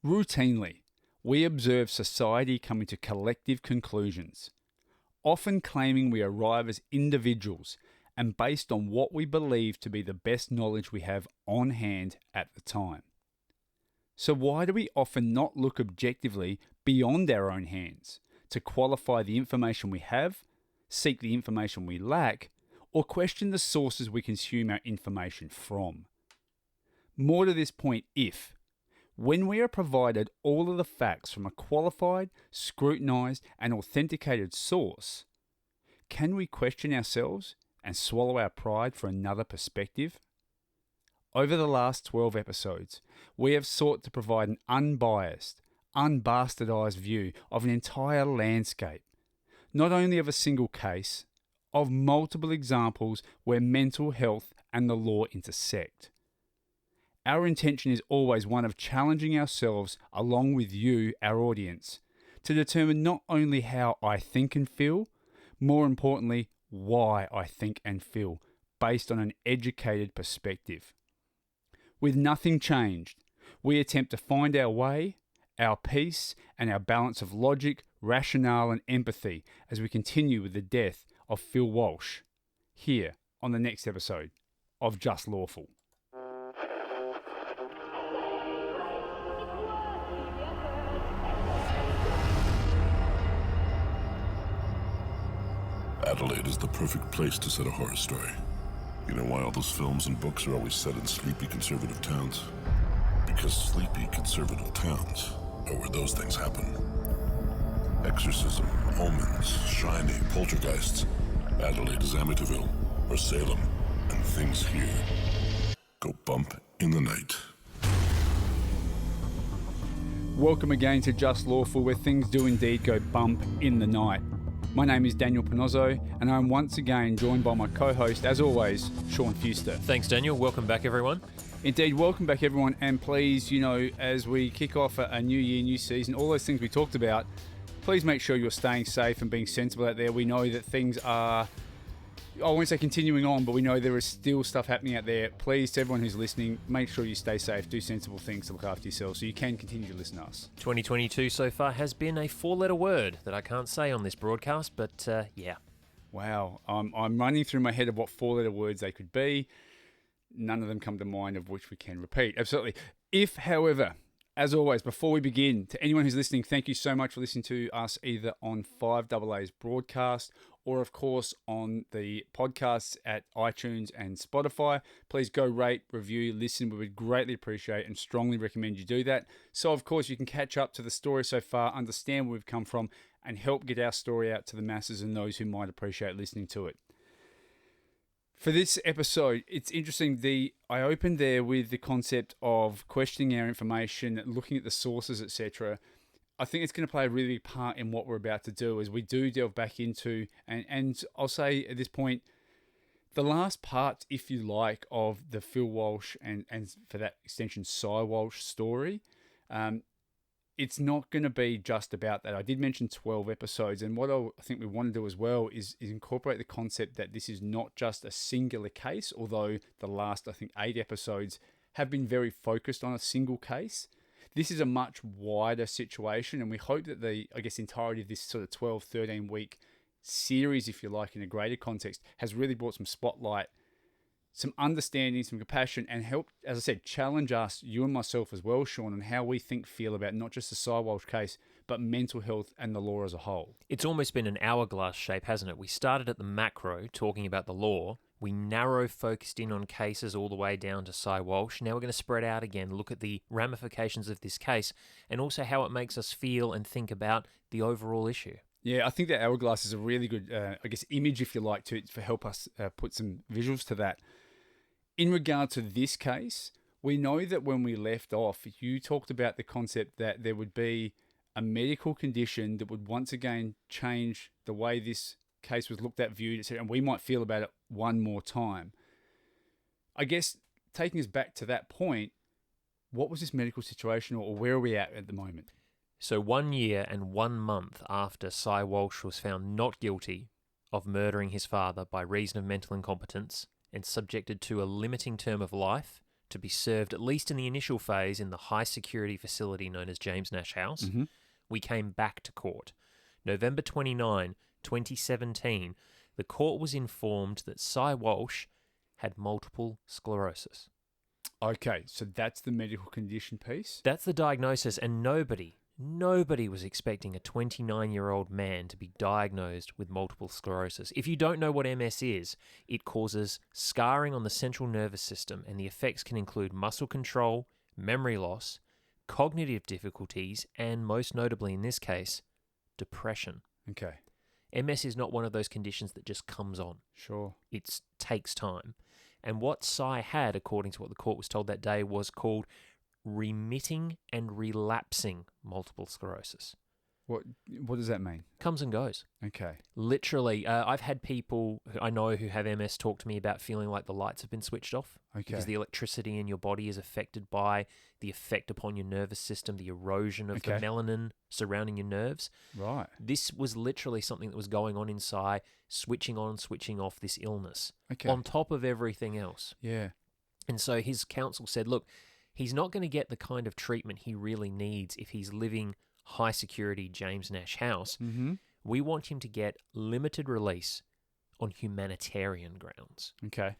Routinely, we observe society coming to collective conclusions, often claiming we arrive as individuals and based on what we believe to be the best knowledge we have on hand at the time. So why do we often not look objectively beyond our own hands to qualify the information we have, seek the information we lack, or question the sources we consume our information from? More to this point, when we are provided all of the facts from a qualified, scrutinized, and authenticated source, can we question ourselves and swallow our pride for another perspective? Over the last 12 episodes, we have sought to provide an unbiased, unbastardized view of an entire landscape, not only of a single case, of multiple examples where mental health and the law intersect. Our intention is always one of challenging ourselves along with you, our audience, to determine not only how I think and feel, more importantly, why I think and feel, based on an educated perspective. With nothing changed, we attempt to find our way, our peace, and our balance of logic, rationale, and empathy as we continue with the death of Cy Walsh, here on the next episode of Just Lawful. Adelaide is the perfect place to set a horror story. You know why all those films and books are always set in sleepy conservative towns? Because sleepy conservative towns are where those things happen. Exorcism, omens, shining, poltergeists. Adelaide is Amityville, or Salem, and things here go bump in the night. Welcome again to Just Lawful, where things do indeed go bump in the night. My name is Daniel Panozzo, and I'm once again joined by my co-host, as always, Sean Fuster. Thanks, Daniel. Welcome back, everyone. Indeed, welcome back, everyone. And please, as we kick off a new year, new season, all those things we talked about, please make sure you're staying safe and being sensible out there. We know that things are, I won't say continuing on, but we know there is still stuff happening out there. Please, to everyone who's listening, make sure you stay safe, do sensible things to look after yourselves so you can continue to listen to us. 2022 so far has been a four-letter word that I can't say on this broadcast, but yeah. Wow, I'm running through my head of what four-letter words they could be. None of them come to mind of which we can repeat. Absolutely. If, however, as always, before we begin, to anyone who's listening, thank you so much for listening to us either on 5AA's broadcast or, of course, on the podcasts at iTunes and Spotify. Please go rate, review, listen. We would greatly appreciate and strongly recommend you do that. So, of course, you can catch up to the story so far, understand where we've come from, and help get our story out to the masses and those who might appreciate listening to it. For this episode, it's interesting. I opened there with the concept of questioning our information, looking at the sources, etc. I think it's going to play a really big part in what we're about to do as we do delve back into, and I'll say at this point, the last part, if you like, of the Cy Walsh and for that extension, Cy Walsh story. It's not going to be just about that. I did mention 12 episodes, and what I think we want to do as well is incorporate the concept that this is not just a singular case, although the last, I think, 8 episodes have been very focused on a single case. This is a much wider situation, and we hope that the, entirety of this sort of 12, 13-week series, if you like, in a greater context, has really brought some spotlight, some understanding, some compassion, and help, as I said, challenge us, you and myself as well, Sean, on how we feel about not just the Cy Walsh case, but mental health and the law as a whole. It's almost been an hourglass shape, hasn't it? We started at the macro, talking about the law. We focused in on cases all the way down to Cy Walsh. Now we're going to spread out again, look at the ramifications of this case, and also how it makes us feel and think about the overall issue. Yeah, I think that hourglass is a really good, image, if you like, to help us put some visuals to that. In regard to this case, we know that when we left off, you talked about the concept that there would be a medical condition that would once again change the way this case was looked at, viewed, etc., and we might feel about it one more time. I guess, taking us back to that point, what was this medical situation, or where are we at the moment? So 1 year and 1 month after Cy Walsh was found not guilty of murdering his father by reason of mental incompetence and subjected to a limiting term of life to be served, at least in the initial phase, in the high-security facility known as James Nash House, we came back to court. November 29, 2017, the court was informed that Cy Walsh had multiple sclerosis. Okay, so that's the medical condition piece? That's the diagnosis, and nobody was expecting a 29-year-old man to be diagnosed with multiple sclerosis. If you don't know what MS is, it causes scarring on the central nervous system, and the effects can include muscle control, memory loss, cognitive difficulties, and most notably in this case, depression. Okay. MS is not one of those conditions that just comes on. Sure. It takes time. And what Cy had, according to what the court was told that day, was called remitting and relapsing multiple sclerosis. What does that mean? Comes and goes. Okay. Literally, I've had people who I know who have MS talk to me about feeling like the lights have been switched off. Okay. Because the electricity in your body is affected by the effect upon your nervous system, the erosion of the melanin surrounding your nerves. Right. This was literally something that was going on inside, switching on, switching off this illness. Okay. On top of everything else. Yeah. And so his counsel said, look, he's not going to get the kind of treatment he really needs if he's living high security James Nash House. Mm-hmm. We want him to get limited release on humanitarian grounds. Okay.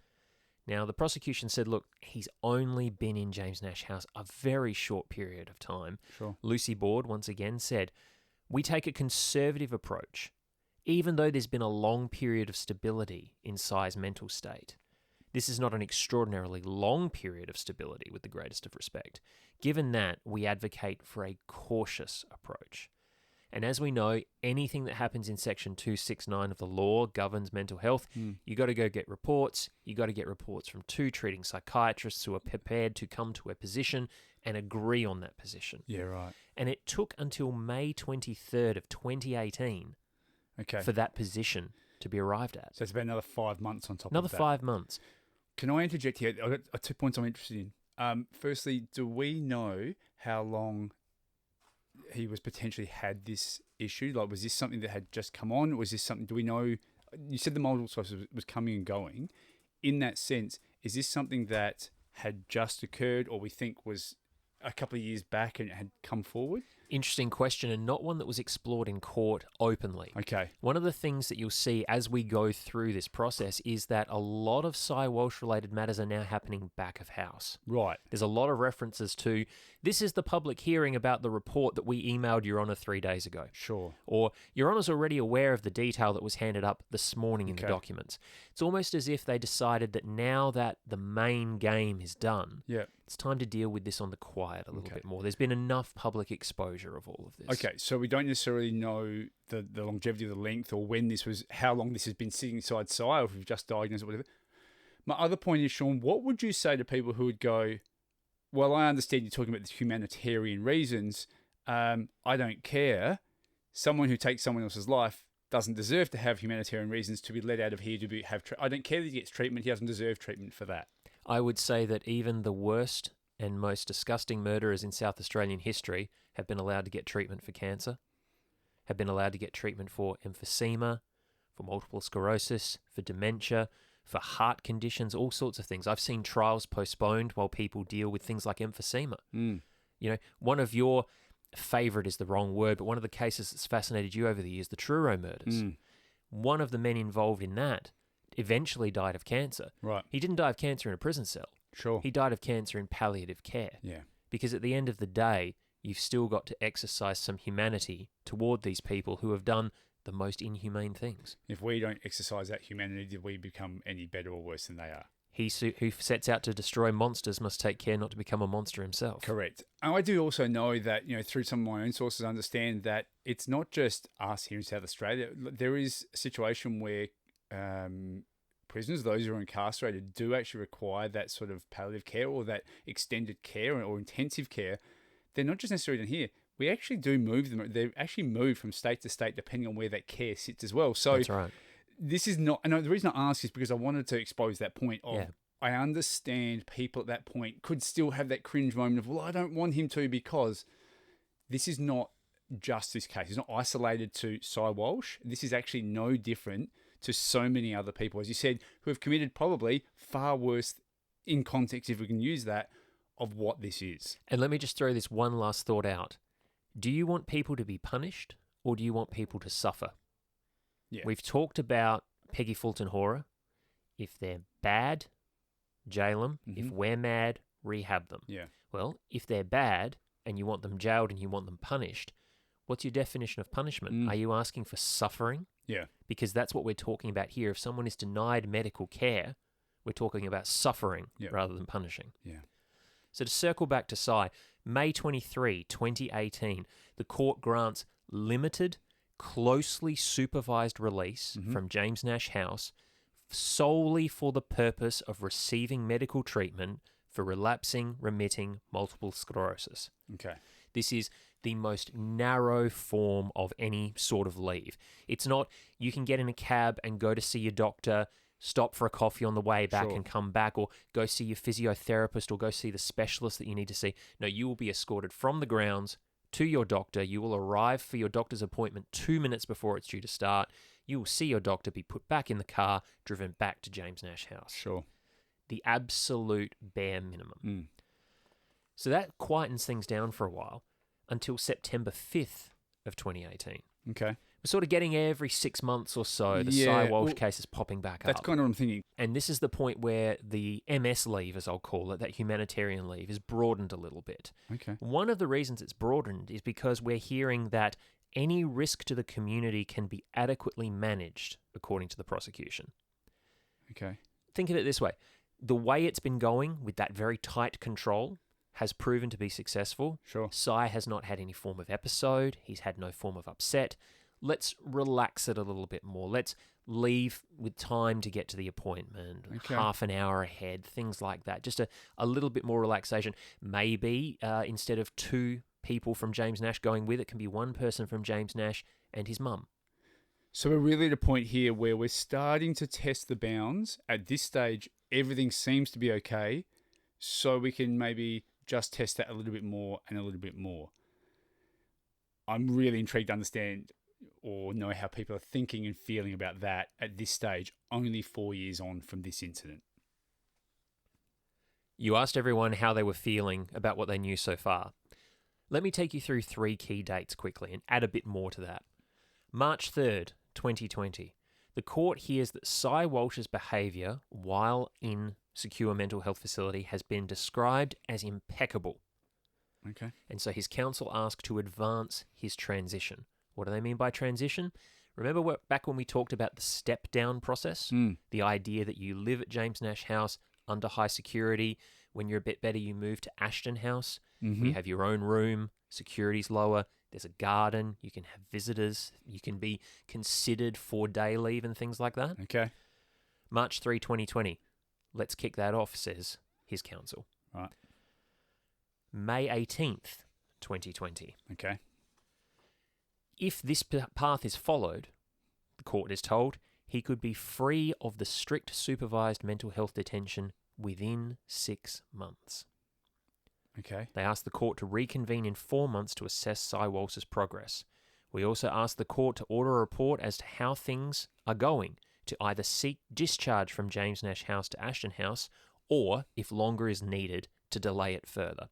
Now, the prosecution said, look, he's only been in James Nash House a very short period of time. Sure. Lucy Board, once again, said, we take a conservative approach, even though there's been a long period of stability in Cy's mental state. This is not an extraordinarily long period of stability, with the greatest of respect. Given that, we advocate for a cautious approach. And as we know, anything that happens in Section 269 of the law governs mental health. You got to go get reports. You got to get reports from 2 treating psychiatrists who are prepared to come to a position and agree on that position. Yeah, right. And it took until May 23rd of 2018 for that position to be arrived at. So it's about another 5 months on top of that. Another 5 months. Can I interject here? I've got 2 points I'm interested in. Firstly, do we know how long he was potentially had this issue? Like, was this something that had just come on? Was this something, do we know, you said the multiple sclerosis was coming and going. In that sense, is this something that had just occurred or we think was a couple of years back and it had come forward? Interesting question, and not one that was explored in court openly. Okay. One of the things that you'll see as we go through this process is that a lot of Cy Walsh-related matters are now happening back of house. Right. There's a lot of references to, this is the public hearing about the report that we emailed Your Honour 3 days ago. Sure. Or, Your Honour's already aware of the detail that was handed up this morning in the documents. It's almost as if they decided that now that the main game is done, it's time to deal with this on the quiet a little bit more. There's been enough public exposure of all of this. Okay, so we don't necessarily know the longevity of the length or when this was, how long this has been sitting inside Cy, or if we've just diagnosed it, whatever. My other point is, Sean, what would you say to people who would go, well, I understand you're talking about the humanitarian reasons. I don't care. Someone who takes someone else's life doesn't deserve to have humanitarian reasons to be let out of here to I don't care that he gets treatment. He doesn't deserve treatment for that. I would say that even the worst and most disgusting murderers in South Australian history have been allowed to get treatment for cancer, have been allowed to get treatment for emphysema, for multiple sclerosis, for dementia, for heart conditions, all sorts of things. I've seen trials postponed while people deal with things like emphysema. You know, one of your favourite is the wrong word, but one of the cases that's fascinated you over the years, the Truro murders. One of the men involved in that eventually died of cancer. Right. He didn't die of cancer in a prison cell. Sure. He died of cancer in palliative care. Yeah. Because at the end of the day, you've still got to exercise some humanity toward these people who have done the most inhumane things. If we don't exercise that humanity, do we become any better or worse than they are? He who sets out to destroy monsters must take care not to become a monster himself. Correct. And I do also know that, you know, through some of my own sources, I understand that it's not just us here in South Australia. There is a situation where prisoners, those who are incarcerated, do actually require that sort of palliative care or that extended care or intensive care. They're not just necessarily in here. We actually do move them. They actually move from state to state depending on where that care sits as well. So that's right. This is not, and the reason I ask is because I wanted to expose that point of, I understand people at that point could still have that cringe moment of, well, I don't want him to, because this is not just this case. It's not isolated to Cy Walsh. This is actually no different to so many other people, as you said, who have committed probably far worse in context, if we can use that, of what this is. And let me just throw this one last thought out. Do you want people to be punished or do you want people to suffer? Yeah. We've talked about Peggy Fulton Horror. If they're bad, jail them. If we're mad, rehab them. Yeah. Well, if they're bad and you want them jailed and you want them punished, what's your definition of punishment? Are you asking for suffering? Yeah. Because that's what we're talking about here. If someone is denied medical care, we're talking about suffering rather than punishing. Yeah. So to circle back to Cy, May 23, 2018, the court grants limited, closely supervised release from James Nash House solely for the purpose of receiving medical treatment for relapsing, remitting multiple sclerosis. Okay. This is the most narrow form of any sort of leave. It's not you can get in a cab and go to see your doctor, stop for a coffee on the way back and come back, or go see your physiotherapist or go see the specialist that you need to see. No, you will be escorted from the grounds to your doctor. You will arrive for your doctor's appointment 2 minutes before it's due to start. You will see your doctor, be put back in the car, driven back to James Nash House. Sure. The absolute bare minimum. So that quietens things down for a while until September 5th of 2018. Okay. We're sort of getting every 6 months or so, the Cy Walsh case is popping back up. That's kind of what I'm thinking. And this is the point where the MS leave, as I'll call it, that humanitarian leave, is broadened a little bit. Okay. One of the reasons it's broadened is because we're hearing that any risk to the community can be adequately managed, according to the prosecution. Okay. Think of it this way. The way it's been going with that very tight control has proven to be successful. Sure. Cy has not had any form of episode. He's had no form of upset. Let's relax it a little bit more. Let's leave with time to get to the appointment, half an hour ahead, things like that. Just a little bit more relaxation. Maybe instead of 2 people from James Nash going with, it can be 1 person from James Nash and his mum. So we're really at a point here where we're starting to test the bounds. At this stage, everything seems to be okay, so we can maybe just test that a little bit more and a little bit more. I'm really intrigued to understand or know how people are thinking and feeling about that at this stage, only 4 years on from this incident. You asked everyone how they were feeling about what they knew so far. Let me take you through 3 key dates quickly and add a bit more to that. March 3rd, 2020. The court hears that Cy Walsh's behaviour while in secure mental health facility has been described as impeccable. Okay. And so his counsel asked to advance his transition. What do they mean by transition? Remember back when we talked about the step-down process? The idea that you live at James Nash House under high security. When you're a bit better, you move to Ashton House. You have your own room, security's lower, there's a garden, you can have visitors, you can be considered for day leave and things like that. Okay. March 3, 2020. Let's kick that off, says his counsel. Right. May 18th, 2020. Okay. If this path is followed, the court is told, he could be free of the strict supervised mental health detention within 6 months. Okay. They asked the court to reconvene in 4 months to assess Cy Walsh's progress. We also asked the court to order a report as to how things are going, to either seek discharge from James Nash House to Ashton House, or, if longer is needed, to delay it further.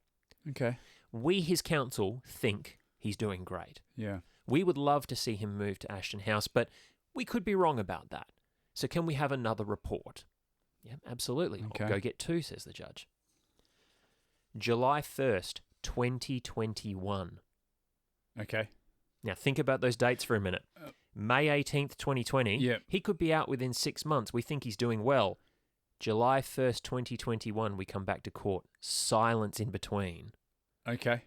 Okay. We, his counsel, think he's doing great. Yeah. We would love to see him move to Ashton House, but we could be wrong about that. So can we have another report? Yeah, absolutely. Okay. I'll go get 2, says the judge. July 1st, 2021. Okay. Now think about those dates for a minute. May 18th, 2020. Yep. He could be out within 6 months. We think he's doing well. July 1st, 2021, we come back to court. Silence in between. Okay.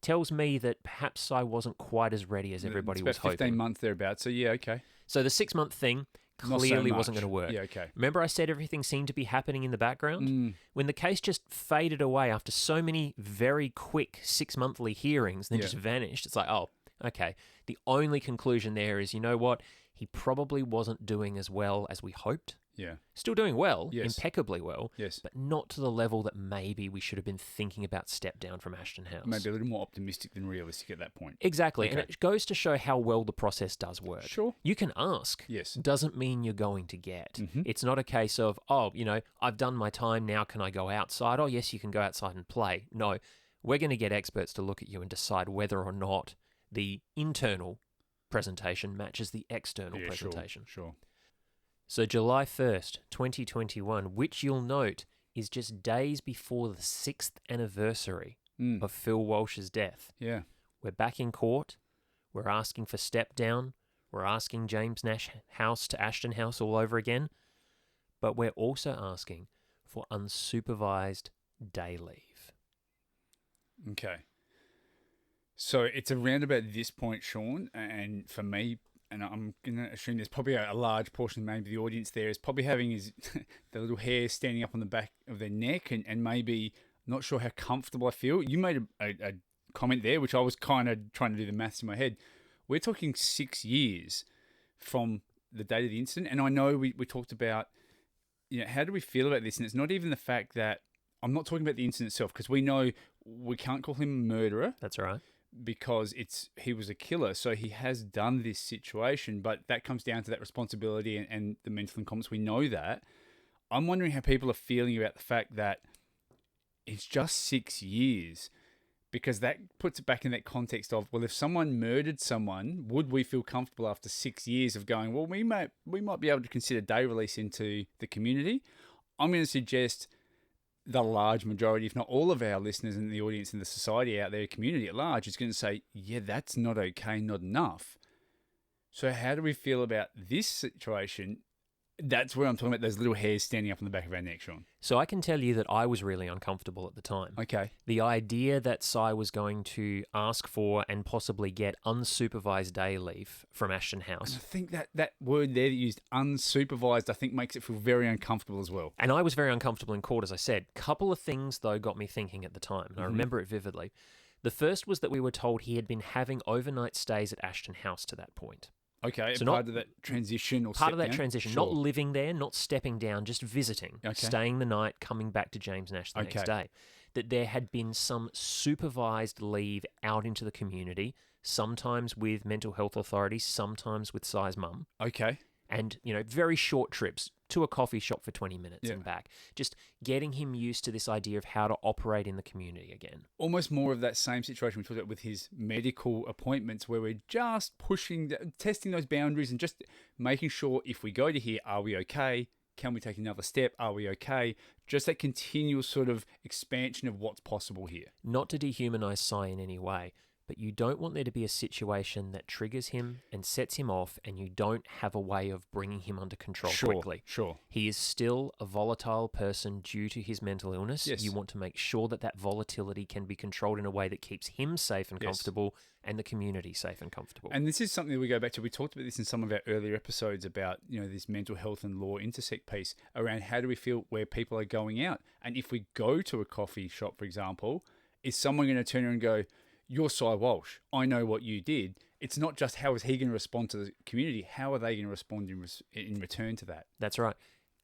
Tells me that perhaps Cy wasn't quite as ready as everybody was about 15 hoping. months thereabouts. So yeah, okay. So the 6 month thing Not so clearly much. wasn't going to work. Yeah, okay. Remember I said everything seemed to be happening in the background? When the case just faded away after so many very quick 6 monthly hearings, then just vanished, it's like, oh, okay. The only conclusion there is, you know what? He probably wasn't doing as well as we hoped. Yeah. Still doing well, Yes. impeccably well, Yes. but not to the level that maybe we should have been thinking about step down from Ashton House. Maybe a little more optimistic than realistic at that point. Exactly, and Okay. it goes to show how well the process does work. Sure. You can ask. Yes. Doesn't mean you're going to get. Mhm. It's not a case of, I've done my time, now can I go outside? Oh, yes, you can go outside and play. No, we're going to get experts to look at you and decide whether or not the internal presentation matches the external presentation. Sure. So July 1st, 2021, which you'll note is just days before the 6th anniversary of Phil Walsh's death. Yeah. We're back in court. We're asking for step down. We're asking James Nash House to Ashton House all over again. But we're also asking for unsupervised day leave. Okay. So it's around about this point, Sean, and for me, and I'm going to assume there's probably a large portion, maybe the audience there, is probably having the little hair standing up on the back of their neck and maybe not sure how comfortable I feel. You made a comment there, which I was kind of trying to do the maths in my head. We're talking 6 years from the date of the incident, and I know we talked about, how do we feel about this? And it's not even the fact that, I'm not talking about the incident itself, because we know we can't call him a murderer. That's all right. Because he was a killer, so he has done this situation, but that comes down to that responsibility and the mental incompetence. We know that. I'm wondering how people are feeling about the fact that it's just 6 years, because that puts it back in that context of, well, if someone murdered someone, would we feel comfortable after 6 years of going, well, we might be able to consider day release into the community? I'm going to suggest the large majority, if not all of our listeners in the audience and the society out there, community at large, is going to say, yeah, that's not okay, not enough. So how do we feel about this situation? That's where I'm talking about those little hairs standing up on the back of our neck, Sean. So I can tell you that I was really uncomfortable at the time. Okay. The idea that Cy was going to ask for and possibly get unsupervised day leave from Ashton House. And I think that word there that you used, unsupervised, I think makes it feel very uncomfortable as well. And I was very uncomfortable in court, as I said. Couple of things, though, got me thinking at the time, and I remember it vividly. The first was that we were told he had been having overnight stays at Ashton House to that point. Okay, So part of that transition or part of that step down? transition, Sure. not living there, not stepping down, just visiting, Okay. staying the night, coming back to James Nash the next day. That there had been some supervised leave out into the community, sometimes with mental health authorities, sometimes with Cy's mum. Okay. And, very short trips to a coffee shop for 20 minutes and back. Just getting him used to this idea of how to operate in the community again. Almost more of that same situation we talked about with his medical appointments, where we're just testing those boundaries and just making sure, if we go to here, are we okay? Can we take another step? Are we okay? Just that continual sort of expansion of what's possible here. Not to dehumanize Cy in any way, but you don't want there to be a situation that triggers him and sets him off, and you don't have a way of bringing him under control quickly. Sure. He is still a volatile person due to his mental illness. Yes. You want to make sure that volatility can be controlled in a way that keeps him safe and comfortable and the community safe and comfortable. And this is something that we go back to. We talked about this in some of our earlier episodes about, this mental health and law intersect piece around how do we feel where people are going out. And if we go to a coffee shop, for example, is someone going to turn around and go, you're Cy Walsh, I know what you did. It's not just how is he going to respond to the community, how are they going to respond in return to that? That's right.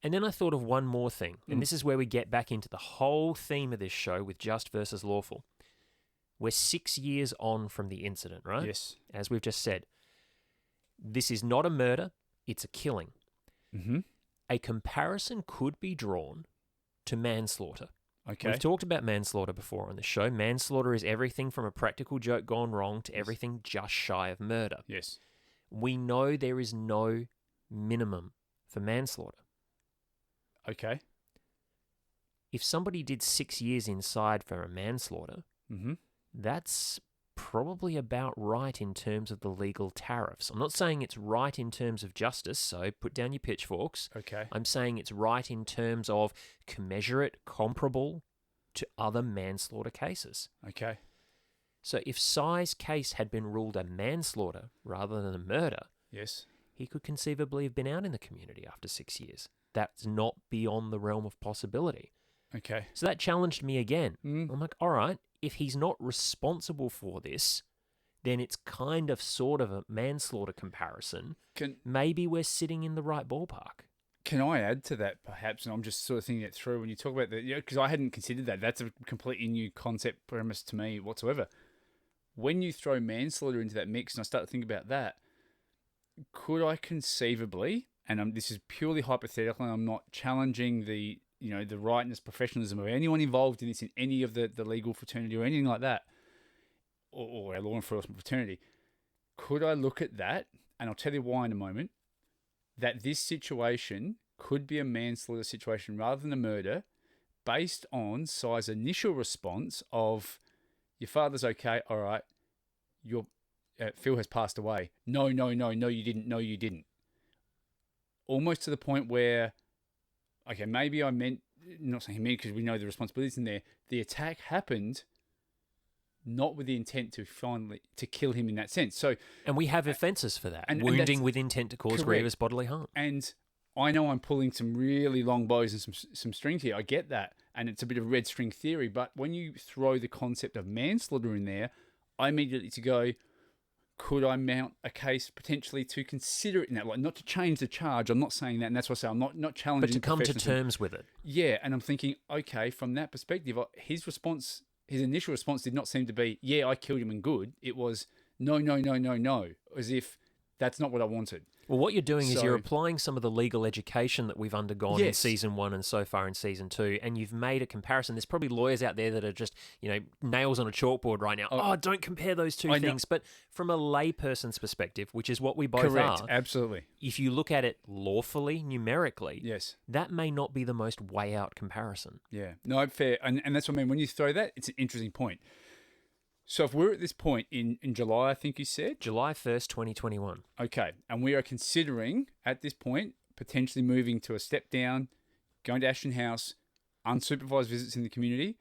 And then I thought of one more thing, and this is where we get back into the whole theme of this show with just versus lawful. We're 6 years on from the incident, right? Yes. As we've just said. This is not a murder, it's a killing. Mm-hmm. A comparison could be drawn to manslaughter. Okay. We've talked about manslaughter before on the show. Manslaughter is everything from a practical joke gone wrong to everything just shy of murder. Yes. We know there is no minimum for manslaughter. Okay. If somebody did 6 years inside for a manslaughter, that's probably about right in terms of the legal tariffs. I'm not saying it's right in terms of justice, so put down your pitchforks. Okay. I'm saying it's right in terms of commensurate, comparable to other manslaughter cases. Okay. So if Cy's case had been ruled a manslaughter rather than a murder, Yes. he could conceivably have been out in the community after 6 years. That's not beyond the realm of possibility. Okay. So that challenged me again. I'm like, all right, if he's not responsible for this, then it's kind of sort of a manslaughter comparison. Maybe we're sitting in the right ballpark. Can I add to that, perhaps? And I'm just sort of thinking it through when you talk about that, because I hadn't considered that. That's a completely new concept premise to me whatsoever. When you throw manslaughter into that mix, and I start to think about that, could I conceivably, and this is purely hypothetical, and I'm not challenging the rightness, professionalism of anyone involved in this, in any of the legal fraternity or anything like that, or our law enforcement fraternity, could I look at that, and I'll tell you why in a moment, that this situation could be a manslaughter situation rather than a murder, based on Cy's initial response of, your father's okay, all right, Phil has passed away. No, you didn't. Almost to the point where, okay, maybe I meant, not saying me because we know the responsibilities in there, the attack happened not with the intent to kill him in that sense. And we have offences for that. And wounding with intent to cause correct. grievous bodily harm. And I know I'm pulling some really long bows and some strings here. I get that. And it's a bit of red string theory. But when you throw the concept of manslaughter in there, I immediately to go, could I mount a case potentially to consider it in that light? Not to change the charge. I'm not saying that. And that's what I say. I'm not challenging. But to come to terms with it. Yeah. And I'm thinking, okay, from that perspective, his initial response did not seem to be, yeah, I killed him and good. It was, no. As if that's not what I wanted. Well, what you're doing is you're applying some of the legal education that we've undergone in Yes. season 1 and so far in season 2, and you've made a comparison. There's probably lawyers out there that are just, nails on a chalkboard right now. Oh, don't compare those two things. But from a layperson's perspective, which is what we both Correct. are, Absolutely. if you look at it lawfully, numerically, Yes. that may not be the most way out comparison. Yeah. No, fair. And that's what I mean. When you throw that, it's an interesting point. So if we're at this point in July, I think you said? July 1st, 2021. Okay. And we are considering, at this point, potentially moving to a step down, going to Ashton House, unsupervised visits in the community.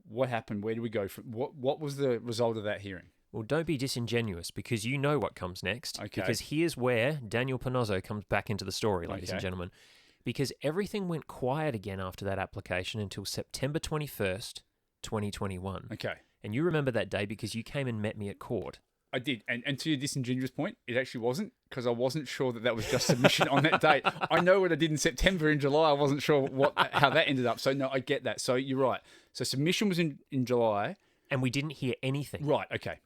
What happened? Where do we go? What was the result of that hearing? Well, don't be disingenuous, because you know what comes next. Okay. Because here's where Daniel Panozzo comes back into the story, ladies and gentlemen. Because everything went quiet again after that application until September 21st, 2021. Okay. And you remember that day because you came and met me at court. I did. And to your disingenuous point, it actually wasn't, because I wasn't sure that was just submission on that date. I know what I did in September and July. I wasn't sure how that ended up. So, no, I get that. So, you're right. So, submission was in July. And we didn't hear anything. Right, okay.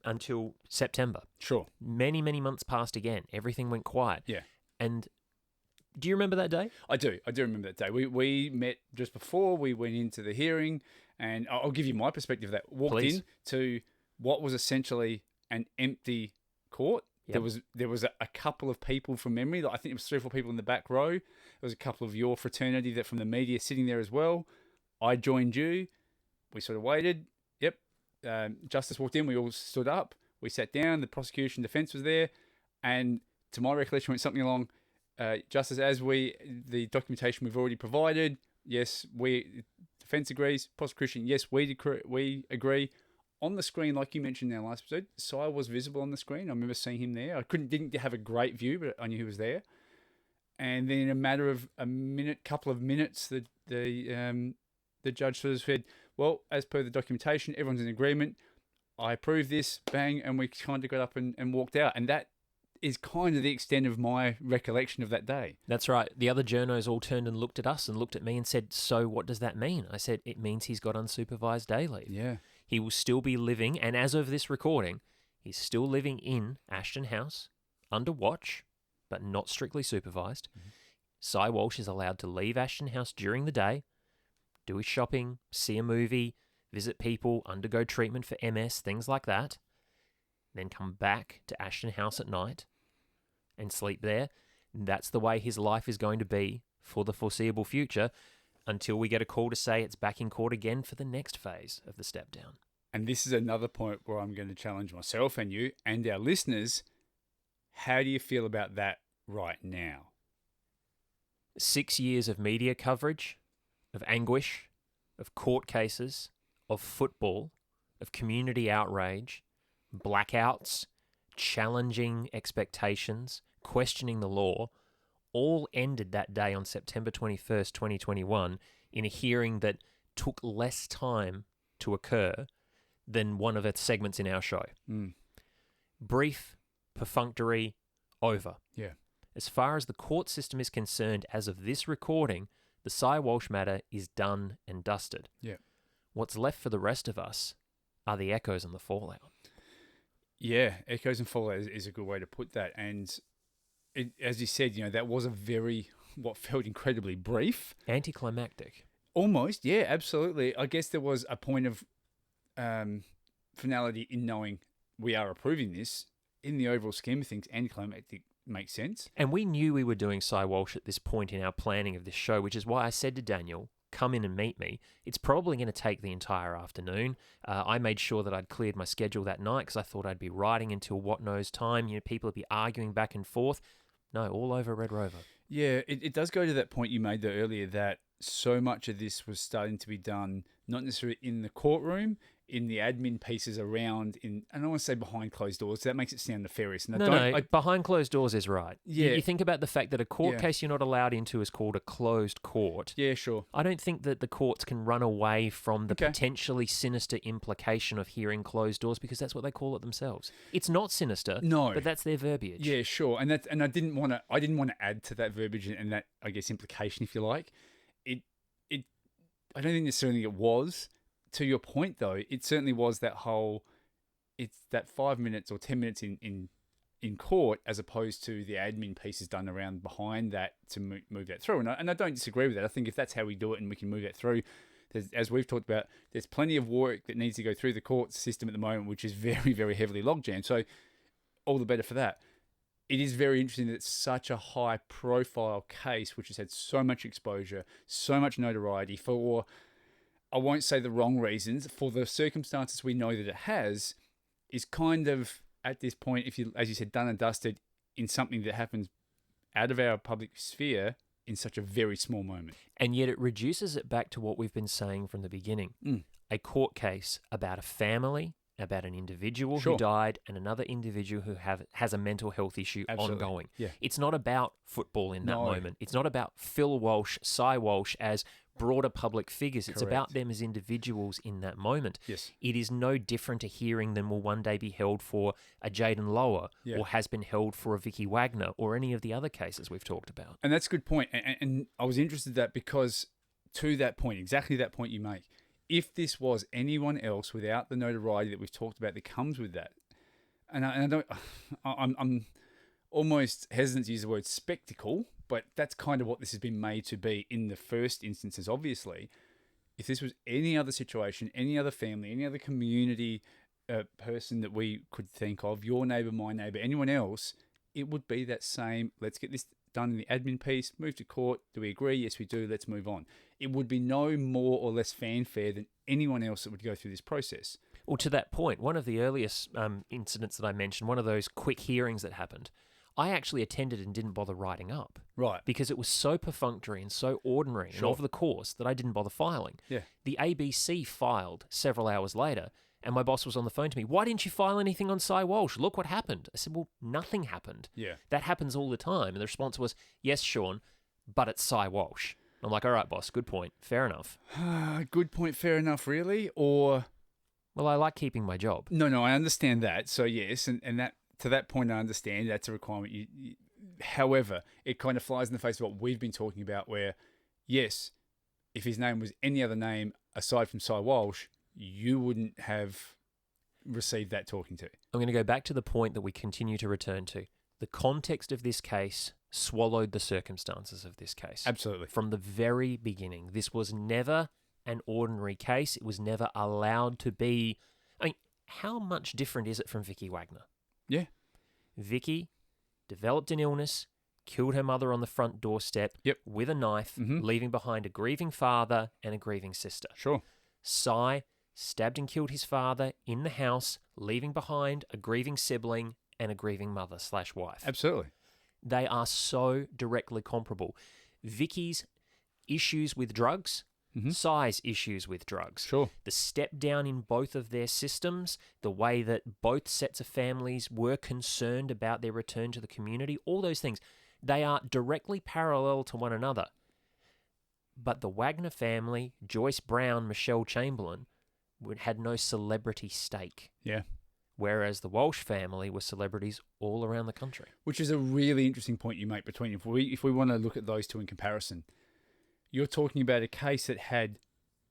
Until September. Sure. Many, many months passed again. Everything went quiet. Yeah. And do you remember that day? I do remember that day. We met just before we went into the hearing, and I'll give you my perspective of that. Walked Please. in to what was essentially an empty court. Yep. There was a couple of people from memory. I think it was 3 or 4 people in the back row. There was a couple of your fraternity that from the media sitting there as well. I joined you. We sort of waited. Yep. Justice walked in. We all stood up. We sat down. The prosecution defense was there. And to my recollection, went something along, Justice, the documentation we've already provided, yes, defense agrees, prosecution, yes, we agree. On the screen, like you mentioned in our last episode, Cy was visible on the screen. I remember seeing him there. I didn't have a great view, but I knew he was there. And then in a matter of couple of minutes, the judge sort of said, well, as per the documentation, everyone's in agreement. I approve this, bang, and we kind of got up and walked out. And that is kind of the extent of my recollection of that day. That's right. The other journos all turned and looked at us and looked at me and said, so what does that mean? I said, it means he's got unsupervised day leave. Yeah. He will still be living, and as of this recording, he's still living in Ashton House, under watch, but not strictly supervised. Mm-hmm. Cy Walsh is allowed to leave Ashton House during the day, do his shopping, see a movie, visit people, undergo treatment for MS, things like that, then come back to Ashton House at night and sleep there. That's the way his life is going to be for the foreseeable future until we get a call to say it's back in court again for the next phase of the step down. And this is another point where I'm going to challenge myself and you and our listeners. How do you feel about that right now? 6 years of media coverage, of anguish, of court cases, of football, of community outrage, blackouts, challenging expectations, questioning the law, all ended that day on September 21st, 2021, in a hearing that took less time to occur than one of the segments in our show. Mm. Brief, perfunctory, over. Yeah. As far as the court system is concerned, as of this recording, the Cy Walsh matter is done and dusted. Yeah. What's left for the rest of us are the echoes and the fallout. Yeah, echoes and fallout is a good way to put that. And as you said, that was a what felt incredibly brief. Anticlimactic. Almost, yeah, absolutely. I guess there was a point of finality in knowing we are approving this. In the overall scheme of things, anticlimactic makes sense. And we knew we were doing Cy Walsh at this point in our planning of this show, which is why I said to Daniel, come in and meet me. It's probably going to take the entire afternoon. I made sure that I'd cleared my schedule that night because I thought I'd be writing until what knows time. People would be arguing back and forth. No, all over Red Rover. Yeah, it does go to that point you made there earlier that so much of this was starting to be done, not necessarily in the courtroom, in the admin pieces around, I don't want to say behind closed doors, that makes it sound nefarious. And behind closed doors is right. Yeah. You think about the fact that a court case you're not allowed into is called a closed court. Yeah, sure. I don't think that the courts can run away from the potentially sinister implication of hearing closed doors because that's what they call it themselves. It's not sinister, no, but that's their verbiage. Yeah, sure. And I didn't want to add to that verbiage and that, I guess, implication, if you like. I don't think necessarily it was. To your point, though, it certainly was it's that 5 minutes or 10 minutes in court as opposed to the admin pieces done around behind that to move that through. And I don't disagree with that. I think if that's how we do it and we can move that through, as we've talked about, there's plenty of work that needs to go through the court system at the moment, which is very, very heavily logjammed. So all the better for that. It is very interesting that it's such a high-profile case, which has had so much exposure, so much notoriety for, I won't say the wrong reasons, for the circumstances we know that it has, is kind of, at this point, as you said, done and dusted in something that happens out of our public sphere in such a very small moment. And yet it reduces it back to what we've been saying from the beginning. A court case about a family, about an individual who died and another individual who has a mental health issue ongoing. Yeah. It's not about football in that moment. It's not about Phil Walsh, Cy Walsh as broader public figures. It's about them as individuals in that moment. Yes. It is no different a hearing than will one day be held for a Jaden Lower or has been held for a Vicky Wagner or any of the other cases we've talked about. And that's a good point. And I was interested in that because to that point, exactly that point you make, if this was anyone else without the notoriety that we've talked about that comes with that, I'm almost hesitant to use the word spectacle, but that's kind of what this has been made to be in the first instances, obviously. If this was any other situation, any other family, any other community person that we could think of, your neighbour, my neighbour, anyone else, it would be that same, let's get this done in the admin piece, move to court, do we agree? Yes, we do, let's move on. It would be no more or less fanfare than anyone else that would go through this process. Well, to that point, one of the earliest incidents that I mentioned, one of those quick hearings that happened, I actually attended and didn't bother writing up. Right. Because it was so perfunctory and so ordinary and over the course that I didn't bother filing. Yeah. The ABC filed several hours later, and my boss was on the phone to me. Why didn't you file anything on Cy Walsh? Look what happened. I said, well, nothing happened. Yeah. That happens all the time. And the response was, yes, Sean, but it's Cy Walsh. I'm like, all right, boss, good point. Fair enough. Good point, fair enough, really? Or... Well, I like keeping my job. No, I understand that. So, yes, and that to that point, I understand that's a requirement. However, it kind of flies in the face of what we've been talking about where, yes, if his name was any other name aside from Cy Walsh, you wouldn't have received that talking to. I'm going to go back to the point that we continue to return to. The context of this case swallowed the circumstances of this case. Absolutely. From the very beginning. This was never an ordinary case. It was never allowed to be. I mean, how much different is it from Vicky Wagner? Yeah. Vicky developed an illness, killed her mother on the front doorstep with a knife, leaving behind a grieving father and a grieving sister. Sure. Cy stabbed and killed his father in the house, leaving behind a grieving sibling and a grieving mother/wife. Absolutely. They are so directly comparable. Vicky's issues with drugs, Cy's issues with drugs. Sure. The step down in both of their systems, the way that both sets of families were concerned about their return to the community, all those things, they are directly parallel to one another. But the Wagner family, Joyce Brown, Michelle Chamberlain, had no celebrity stake. Yeah. whereas the Walsh family were celebrities all around the country. Which is a really interesting point you make between, if we want to look at those two in comparison, you're talking about a case that had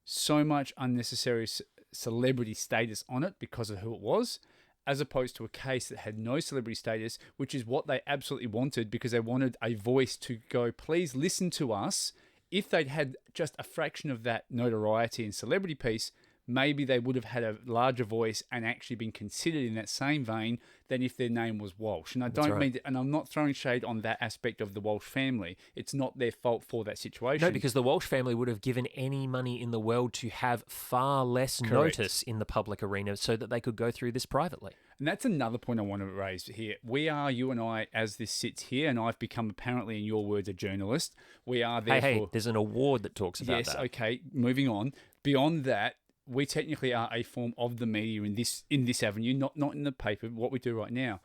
so much unnecessary celebrity status on it because of who it was, as opposed to a case that had no celebrity status, which is what they absolutely wanted, because they wanted a voice to go, please listen to us. If they'd had just a fraction of that notoriety and celebrity piece, maybe they would have had a larger voice and actually been considered in that same vein than if their name was Walsh. And I don't mean to, and I'm not throwing shade on that aspect of the Walsh family. It's not their fault for that situation. No, because the Walsh family would have given any money in the world to have far less notice in the public arena so that they could go through this privately. And that's another point I want to raise here. We are, you and I, as this sits here, and I've become apparently, in your words, a journalist. We are therefore... Hey, there's an award that talks about that. Yes, okay, moving on. Beyond that, we technically are a form of the media in this avenue, not in the paper, what we do right now.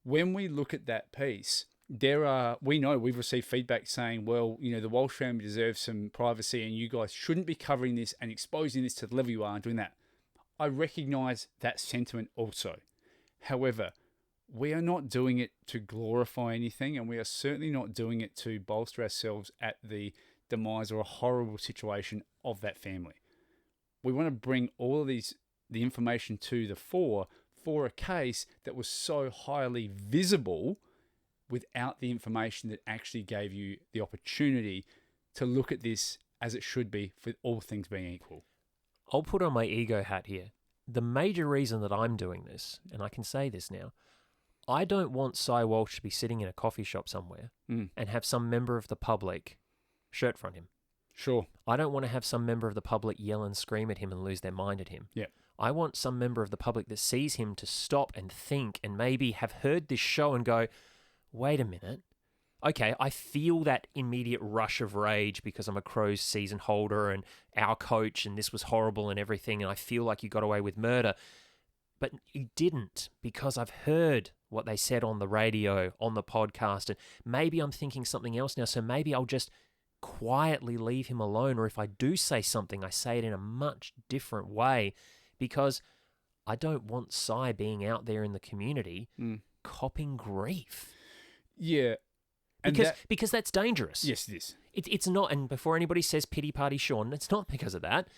When we look at that piece, we know we've received feedback saying, well, the Walsh family deserves some privacy and you guys shouldn't be covering this and exposing this to the level you are and doing that. I recognise that sentiment also. However, we are not doing it to glorify anything, and we are certainly not doing it to bolster ourselves at the demise or a horrible situation of that family. We want to bring all of the information to the fore for a case that was so highly visible without the information that actually gave you the opportunity to look at this as it should be, for all things being equal. I'll put on my ego hat here. The major reason that I'm doing this, and I can say this now, I don't want Cy Walsh to be sitting in a coffee shop somewhere and have some member of the public shirt front him. Sure. I don't want to have some member of the public yell and scream at him and lose their mind at him. Yeah. I want some member of the public that sees him to stop and think and maybe have heard this show and go, wait a minute. Okay, I feel that immediate rush of rage because I'm a Crows season holder and our coach and this was horrible and everything, and I feel like you got away with murder. But you didn't, because I've heard what they said on the radio, on the podcast, and maybe I'm thinking something else now, so maybe I'll just quietly leave him alone, or if I do say something, I say it in a much different way, because I don't want Cy being out there in the community copping grief. Yeah. And because that's dangerous. Yes, it is. It's not, and before anybody says pity party Sean, it's not because of that.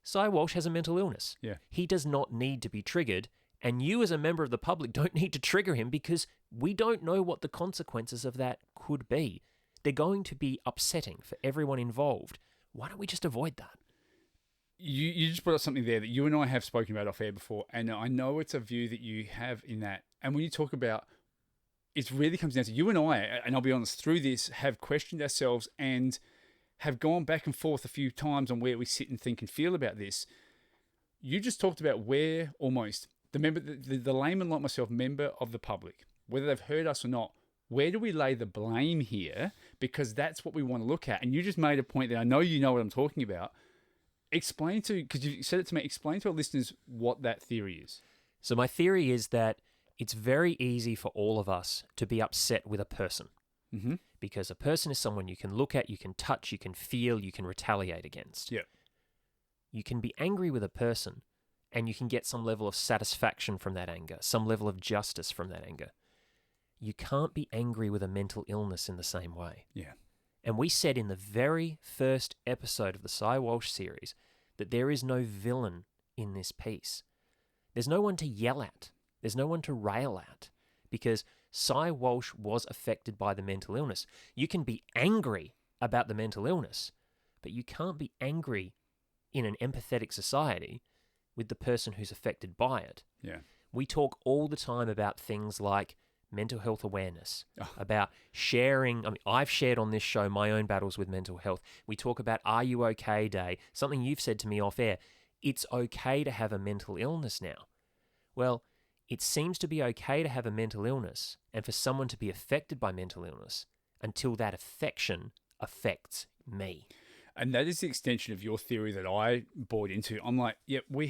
Cy Walsh has a mental illness. Yeah. He does not need to be triggered, and you as a member of the public don't need to trigger him, because we don't know what the consequences of that could be. They're going to be upsetting for everyone involved. Why don't we just avoid that? You just brought up something there that you and I have spoken about off air before, and I know it's a view that you have in that. And when you talk about, it really comes down to you and I, and I'll be honest, through this, have questioned ourselves and have gone back and forth a few times on where we sit and think and feel about this. You just talked about where almost the layman like myself, member of the public, whether they've heard us or not, where do we lay the blame here? Because that's what we want to look at. And you just made a point that I know you know what I'm talking about. Because you said it to me, explain to our listeners what that theory is. So my theory is that it's very easy for all of us to be upset with a person. Mm-hmm. Because a person is someone you can look at, you can touch, you can feel, you can retaliate against. Yeah. You can be angry with a person and you can get some level of satisfaction from that anger, some level of justice from that anger. You can't be angry with a mental illness in the same way. Yeah. And we said in the very first episode of the Cy Walsh series that there is no villain in this piece. There's no one to yell at. There's no one to rail at, because Cy Walsh was affected by the mental illness. You can be angry about the mental illness, but you can't be angry in an empathetic society with the person who's affected by it. Yeah. We talk all the time about things like mental health awareness, about sharing. I mean, I've shared on this show my own battles with mental health. We talk about Are You Okay Day, something you've said to me off air. It's okay to have a mental illness now. Well, it seems to be okay to have a mental illness and for someone to be affected by mental illness until that affection affects me. And that is the extension of your theory that I bought into. I'm like, yeah, we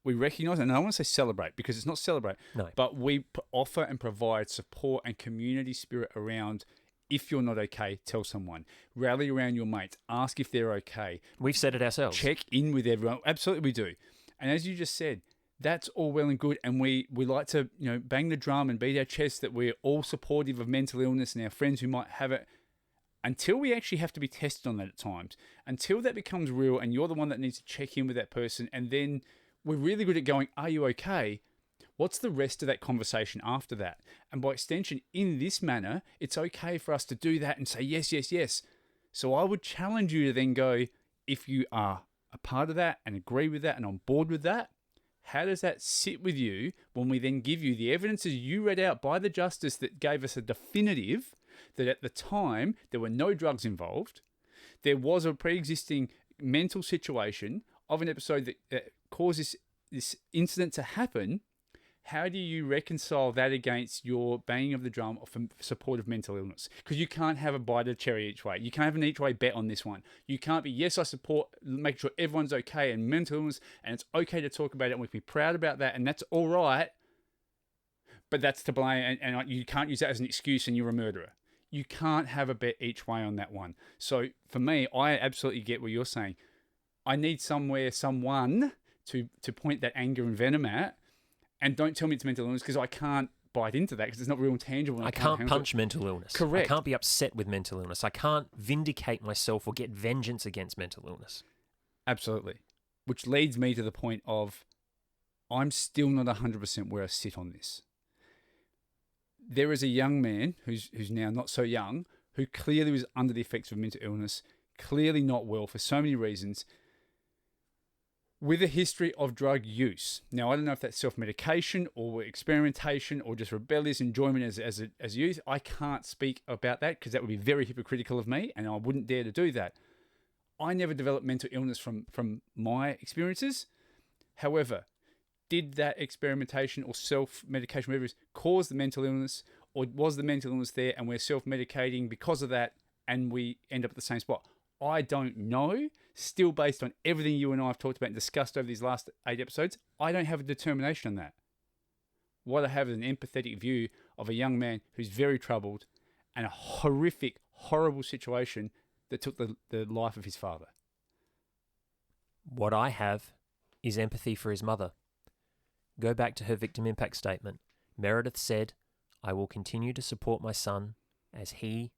recognize, and I don't want to say celebrate because it's not celebrate, no, but we offer and provide support and community spirit around. If you're not okay, tell someone. Rally around your mates. Ask if they're okay. We've said it ourselves. Check in with everyone. Absolutely, we do. And as you just said, that's all well and good. And we like to, bang the drum and beat our chest that we're all supportive of mental illness and our friends who might have it, until we actually have to be tested on that at times, until that becomes real and you're the one that needs to check in with that person. And then we're really good at going, are you okay? What's the rest of that conversation after that? And by extension, in this manner, it's okay for us to do that and say, yes, yes, yes. So I would challenge you to then go, if you are a part of that and agree with that and on board with that, how does that sit with you when we then give you the evidence as you read out by the justice that gave us a definitive that at the time there were no drugs involved, there was a pre-existing mental situation of an episode that caused this incident to happen? How do you reconcile that against your banging of the drum for support of mental illness? Because you can't have a bite of the cherry each way. You can't have an each way bet on this one. You can't be, yes, I support, make sure everyone's okay and mental illness, and it's okay to talk about it, and we can be proud about that, and that's all right, but that's to blame, and you can't use that as an excuse and you're a murderer. You can't have a bet each way on that one. So for me, I absolutely get what you're saying. I need someone to point that anger and venom at. And don't tell me it's mental illness, because I can't bite into that because it's not real and tangible. I can't punch mental illness. Correct. I can't be upset with mental illness. I can't vindicate myself or get vengeance against mental illness. Absolutely. Which leads me to the point of, I'm still not 100% where I sit on this. There is a young man who's now not so young, who clearly was under the effects of mental illness, clearly not well for so many reasons, with a history of drug use. Now, I don't know if that's self-medication or experimentation or just rebellious enjoyment as youth. I can't speak about that because that would be very hypocritical of me, and I wouldn't dare to do that. I never developed mental illness from my experiences. However, did that experimentation or self-medication, whatever it is, cause the mental illness, or was the mental illness there and we're self-medicating because of that and we end up at the same spot? I don't know. Still, based on everything you and I have talked about and discussed over these last 8 episodes, I don't have a determination on that. What I have is an empathetic view of a young man who's very troubled and a horrific, horrible situation that took the life of his father. What I have is empathy for his mother. Go back to her victim impact statement. Meredith said, "I will continue to support my son as he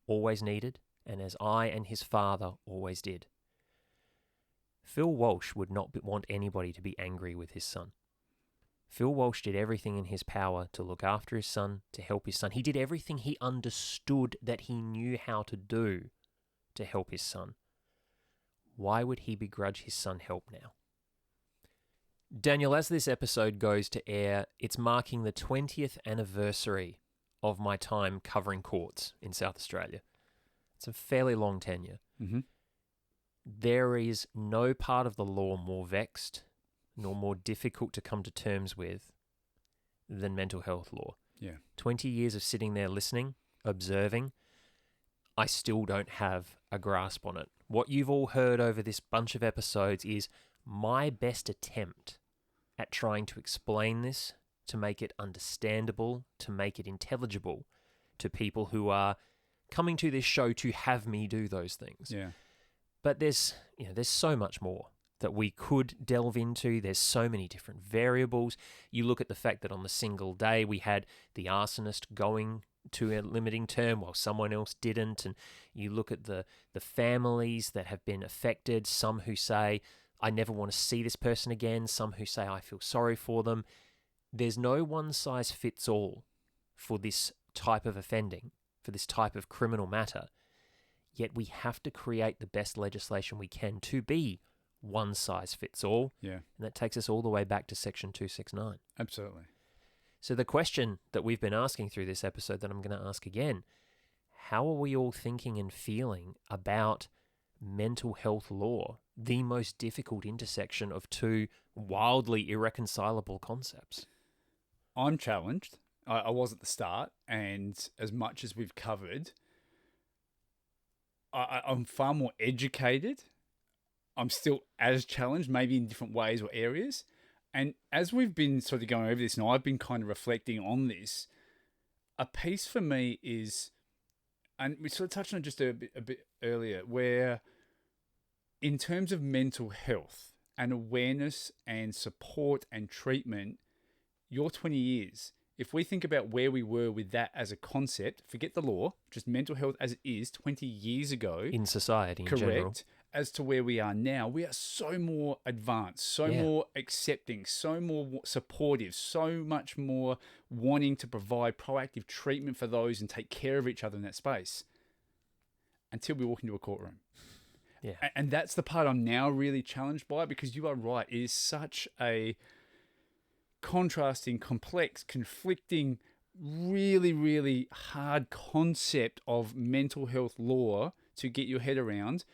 always needed and as I and his father always did." Phil Walsh would not want anybody to be angry with his son. Phil Walsh did everything in his power to look after his son, to help his son. He did everything he understood that he knew how to do to help his son. Why would he begrudge his son help now? Daniel, as this episode goes to air, it's marking the 20th anniversary of my time covering courts in South Australia. It's a fairly long tenure. Mm-hmm. There is no part of the law more vexed nor more difficult to come to terms with than mental health law. Yeah. 20 years of sitting there listening, observing, I still don't have a grasp on it. What you've all heard over this bunch of episodes is my best attempt at trying to explain this, to make it understandable, to make it intelligible to people who are coming to this show to have me do those things. Yeah. But there's so much more that we could delve into. There's so many different variables. You look at the fact that on the single day we had the arsonist going to a limiting term while someone else didn't, and you look at the families that have been affected, some who say, I never want to see this person again, some who say, I feel sorry for them. There's no one-size-fits-all for this type of offending, for this type of criminal matter. Yet we have to create the best legislation we can to be one size fits all. Yeah. And that takes us all the way back to Section 269. Absolutely. So the question that we've been asking through this episode that I'm going to ask again, how are we all thinking and feeling about mental health law, the most difficult intersection of two wildly irreconcilable concepts? I'm challenged. I was at the start, and as much as we've covered, I'm far more educated. I'm still as challenged, maybe in different ways or areas. And as we've been sort of going over this, and I've been kind of reflecting on this, a piece for me is, and we sort of touched on it just a bit earlier, where in terms of mental health, and awareness and support and treatment, your 20 years. If we think about where we were with that as a concept, forget the law, just mental health as it is 20 years ago. In society, in correct, general. as to where we are now, we are so more advanced, so more accepting, so more supportive, so much more wanting to provide proactive treatment for those and take care of each other in that space until we walk into a courtroom. Yeah. And that's the part I'm now really challenged by, because you are right. It is such a contrasting, complex, conflicting, really, really hard concept of mental health law to get your head around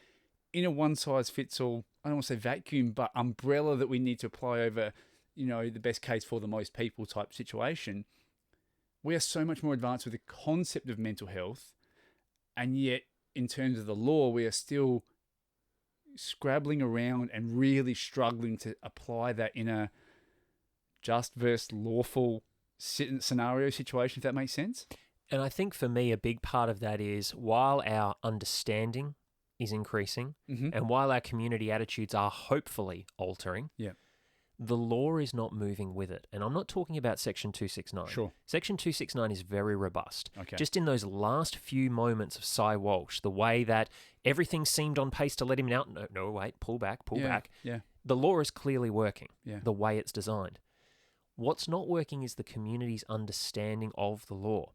in a one-size-fits-all, I don't want to say vacuum, but umbrella that we need to apply over, the best case for the most people type situation. We are so much more advanced with the concept of mental health, and yet in terms of the law, we are still scrabbling around and really struggling to apply that in a just versus lawful scenario situation, if that makes sense. And I think for me, a big part of that is while our understanding is increasing and while our community attitudes are hopefully altering, the law is not moving with it. And I'm not talking about Section 269. Sure. Section 269 is very robust. Okay. Just in those last few moments of Cy Walsh, the way that everything seemed on pace to let him out. No, wait, pull back. Yeah. The law is clearly working Yeah. the way it's designed. What's not working is the community's understanding of the law.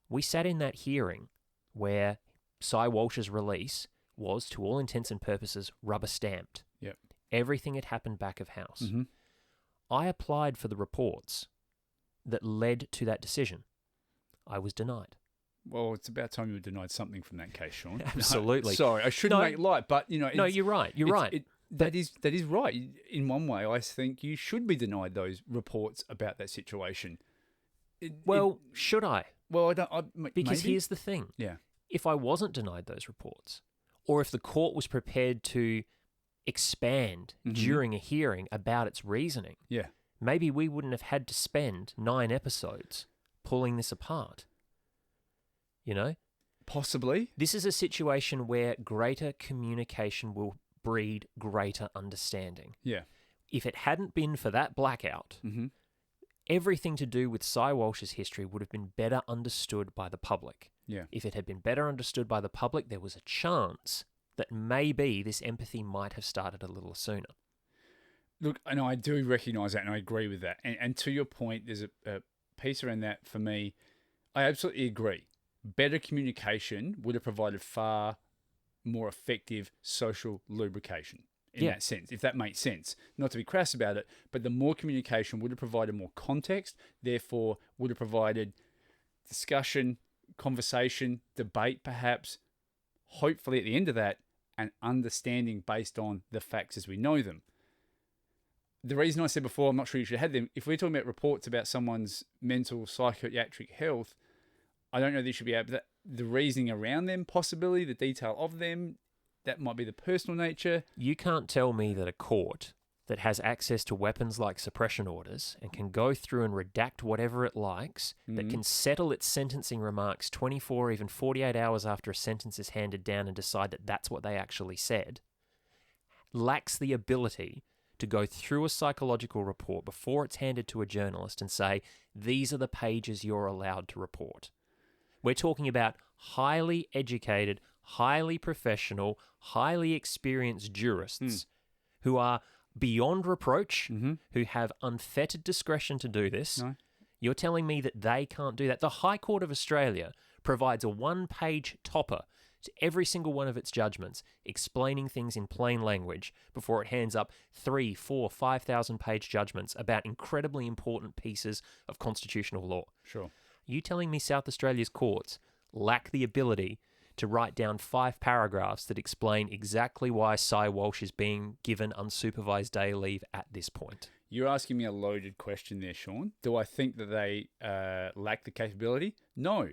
We sat in that hearing where Cy Walsh's release was, to all intents and purposes, rubber stamped. Yep. Everything had happened back of house. Mm-hmm. I applied for the reports that led to that decision. I was denied. Well, it's about time you were denied something from that case, Sean. Absolutely. No, sorry, I shouldn't make light, but No, you're right. You're right. That is right. In one way, I think you should be denied those reports about that situation. Should I? Well, I don't. Because maybe? here's the thing. Yeah. If I wasn't denied those reports, or if the court was prepared to expand during a hearing about its reasoning, maybe we wouldn't have had to spend 9 episodes pulling this apart. Possibly. This is a situation where greater communication will breed greater understanding. Yeah. If it hadn't been for that blackout, everything to do with Cy Walsh's history would have been better understood by the public. Yeah. If it had been better understood by the public, there was a chance that maybe this empathy might have started a little sooner. Look, I know I do recognise that, and I agree with that. And to your point, there's a piece around that for me. I absolutely agree. Better communication would have provided far more effective social lubrication in that sense, if that makes sense. Not to be crass about it, but the more communication would have provided more context, therefore would have provided discussion, conversation, debate perhaps, hopefully at the end of that, an understanding based on the facts as we know them. The reason I said before, I'm not sure you should have them, if we're talking about reports about someone's mental psychiatric health, I don't know that you should be able to, the reasoning around them, possibly, the detail of them, that might be the personal nature. You can't tell me that a court that has access to weapons like suppression orders and can go through and redact whatever it likes, that can settle its sentencing remarks 24, even 48 hours after a sentence is handed down and decide that that's what they actually said, lacks the ability to go through a psychological report before it's handed to a journalist and say, these are the pages you're allowed to report. We're talking about highly educated, highly professional, highly experienced jurists who are beyond reproach, who have unfettered discretion to do this. No. You're telling me that they can't do that? The High Court of Australia provides a one-page topper to every single one of its judgments, explaining things in plain language before it hands up 3, 4, 5,000 page judgments about incredibly important pieces of constitutional law. Sure. You telling me South Australia's courts lack the ability to write down 5 paragraphs that explain exactly why Cy Walsh is being given unsupervised day leave at this point? You're asking me a loaded question there, Sean. Do I think that they lack the capability? No.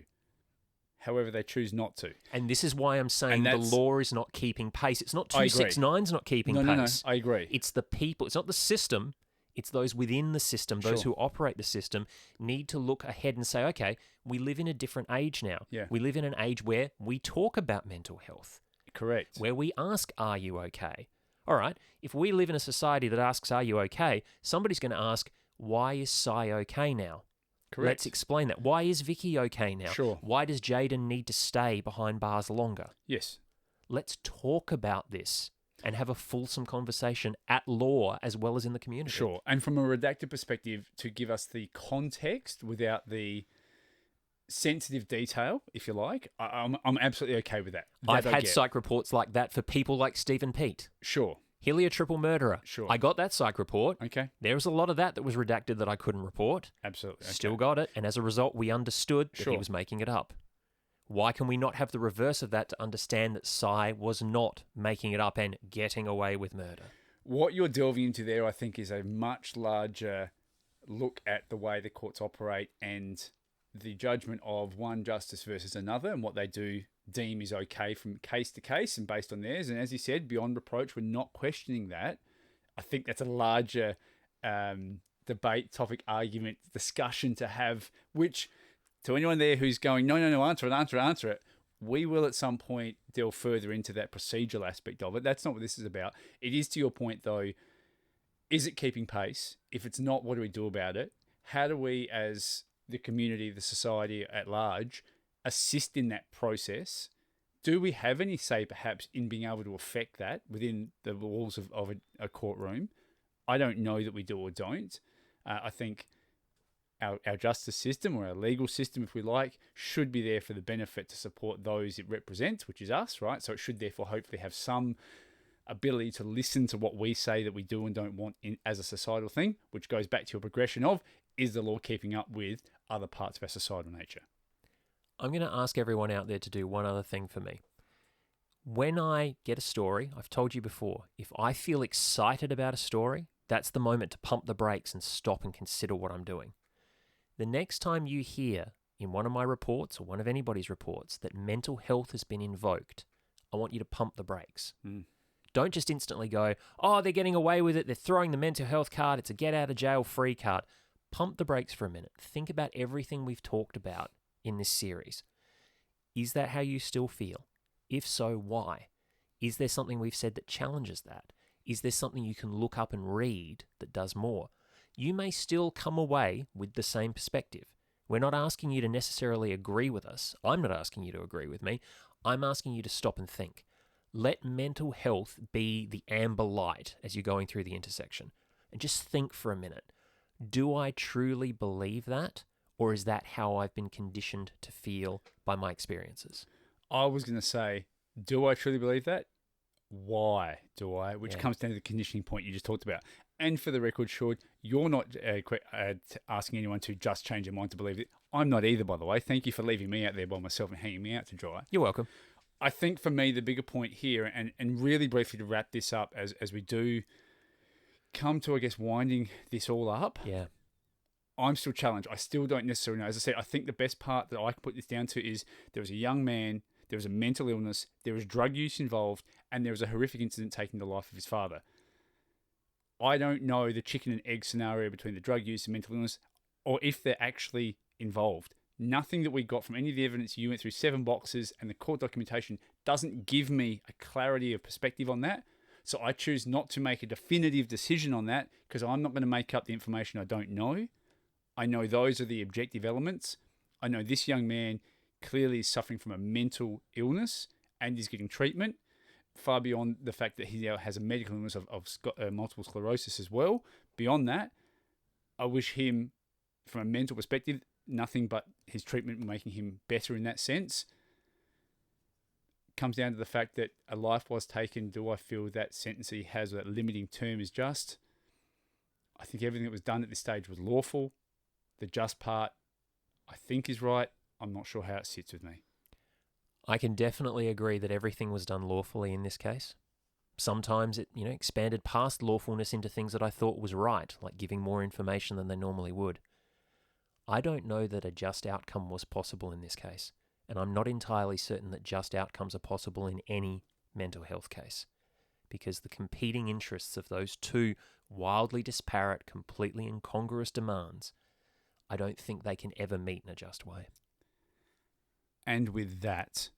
However, they choose not to. And this is why I'm saying the law is not keeping pace. It's not 269's not keeping pace. No, I agree. It's the people. It's not the system. It's those within the system, those who operate the system, need to look ahead and say, okay, we live in a different age now. Yeah. We live in an age where we talk about mental health. Correct. Where we ask, are you okay? All right, if we live in a society that asks, are you okay? Somebody's going to ask, why is Cy okay now? Correct. Let's explain that. Why is Vicky okay now? Sure. Why does Jaden need to stay behind bars longer? Yes. Let's talk about this and have a fulsome conversation at law as well as in the community. Sure. And from a redacted perspective, to give us the context without the sensitive detail, if you like, I'm absolutely okay with that. I've had psych reports like that for people like Stephen Pete. Sure. Hillier triple murderer. Sure. I got that psych report. Okay. There was a lot of that was redacted that I couldn't report. Absolutely. Okay. Still got it. And as a result, we understood that Sure. he was making it up. Why can we not have the reverse of that to understand that Cy was not making it up and getting away with murder? What you're delving into there, I think, is a much larger look at the way the courts operate and the judgment of one justice versus another and what they do deem is okay from case to case and based on theirs. And as you said, beyond reproach, we're not questioning that. I think that's a larger debate, topic, argument, discussion to have, which to anyone there who's going, no, answer it. We will at some point delve further into that procedural aspect of it. That's not what this is about. It is, to your point though, is it keeping pace? If it's not, what do we do about it? How do we, as the community, the society at large, assist in that process? Do we have any say perhaps in being able to affect that within the walls of a courtroom? I don't know that we do or don't. I think our justice system, or our legal system, if we like, should be there for the benefit to support those it represents, which is us, right? So it should therefore hopefully have some ability to listen to what we say that we do and don't want as a societal thing, which goes back to your progression of, is the law keeping up with other parts of our societal nature? I'm going to ask everyone out there to do one other thing for me. When I get a story, I've told you before, if I feel excited about a story, that's the moment to pump the brakes and stop and consider what I'm doing. The next time you hear in one of my reports or one of anybody's reports that mental health has been invoked, I want you to pump the brakes. Don't just instantly go, oh, they're getting away with it, they're throwing the mental health card, it's a get out of jail free card. Pump the brakes for a minute. Think about everything we've talked about in this series. Is that how you still feel? If so, why? Is there something we've said that challenges that? Is there something you can look up and read that does more? You may still come away with the same perspective. We're not asking you to necessarily agree with us. I'm not asking you to agree with me. I'm asking you to stop and think. Let mental health be the amber light as you're going through the intersection. And just think for a minute. Do I truly believe that? Or is that how I've been conditioned to feel by my experiences? I was going to say, do I truly believe that? Why do I? Which comes down to the conditioning point you just talked about. And for the record, Sean, you're not asking anyone to just change their mind to believe it. I'm not either, by the way. Thank you for leaving me out there by myself and hanging me out to dry. You're welcome. I think for me, the bigger point here, and really briefly to wrap this up as we do come to, I guess, winding this all up. Yeah. I'm still challenged. I still don't necessarily know. As I said, I think the best part that I can put this down to is there was a young man, there was a mental illness, there was drug use involved, and there was a horrific incident taking the life of his father. I don't know the chicken and egg scenario between the drug use and mental illness, or if they're actually involved. Nothing that we got from any of the evidence you went through 7 boxes and the court documentation doesn't give me a clarity of perspective on that. So I choose not to make a definitive decision on that because I'm not going to make up the information I don't know. I know those are the objective elements. I know this young man clearly is suffering from a mental illness and is getting treatment, far beyond the fact that he has a medical illness of multiple sclerosis as well. Beyond that, I wish him, from a mental perspective, nothing but his treatment making him better in that sense. Comes down to the fact that a life was taken. Do I feel that sentence he has, that limiting term, is just? I think everything that was done at this stage was lawful. The just part, I think, is right. I'm not sure how it sits with me. I can definitely agree that everything was done lawfully in this case. Sometimes it, expanded past lawfulness into things that I thought was right, like giving more information than they normally would. I don't know that a just outcome was possible in this case, and I'm not entirely certain that just outcomes are possible in any mental health case, because the competing interests of those two wildly disparate, completely incongruous demands, I don't think they can ever meet in a just way. And with that,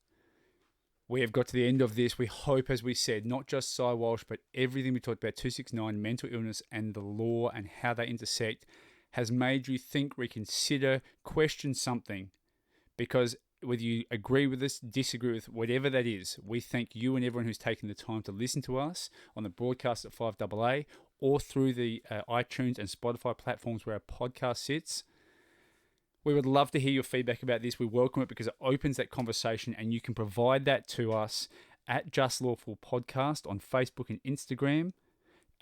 We have got to the end of this. We hope, as we said, not just Cy Walsh, but everything we talked about, 269, mental illness and the law and how they intersect, has made you think, reconsider, question something. Because whether you agree with us, disagree with whatever that is, we thank you and everyone who's taken the time to listen to us on the broadcast at 5AA or through the iTunes and Spotify platforms where our podcast sits. We would love to hear your feedback about this. We welcome it because it opens that conversation, and you can provide that to us at Just Lawful Podcast on Facebook and Instagram,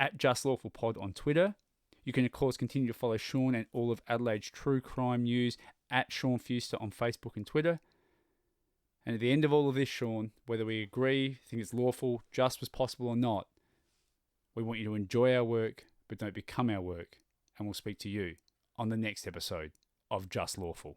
at Just Lawful Pod on Twitter. You can, of course, continue to follow Sean and all of Adelaide's true crime news at Sean Fuster on Facebook and Twitter. And at the end of all of this, Sean, whether we agree, think it's lawful, just was possible or not, we want you to enjoy our work, but don't become our work. And we'll speak to you on the next episode of Just Lawful.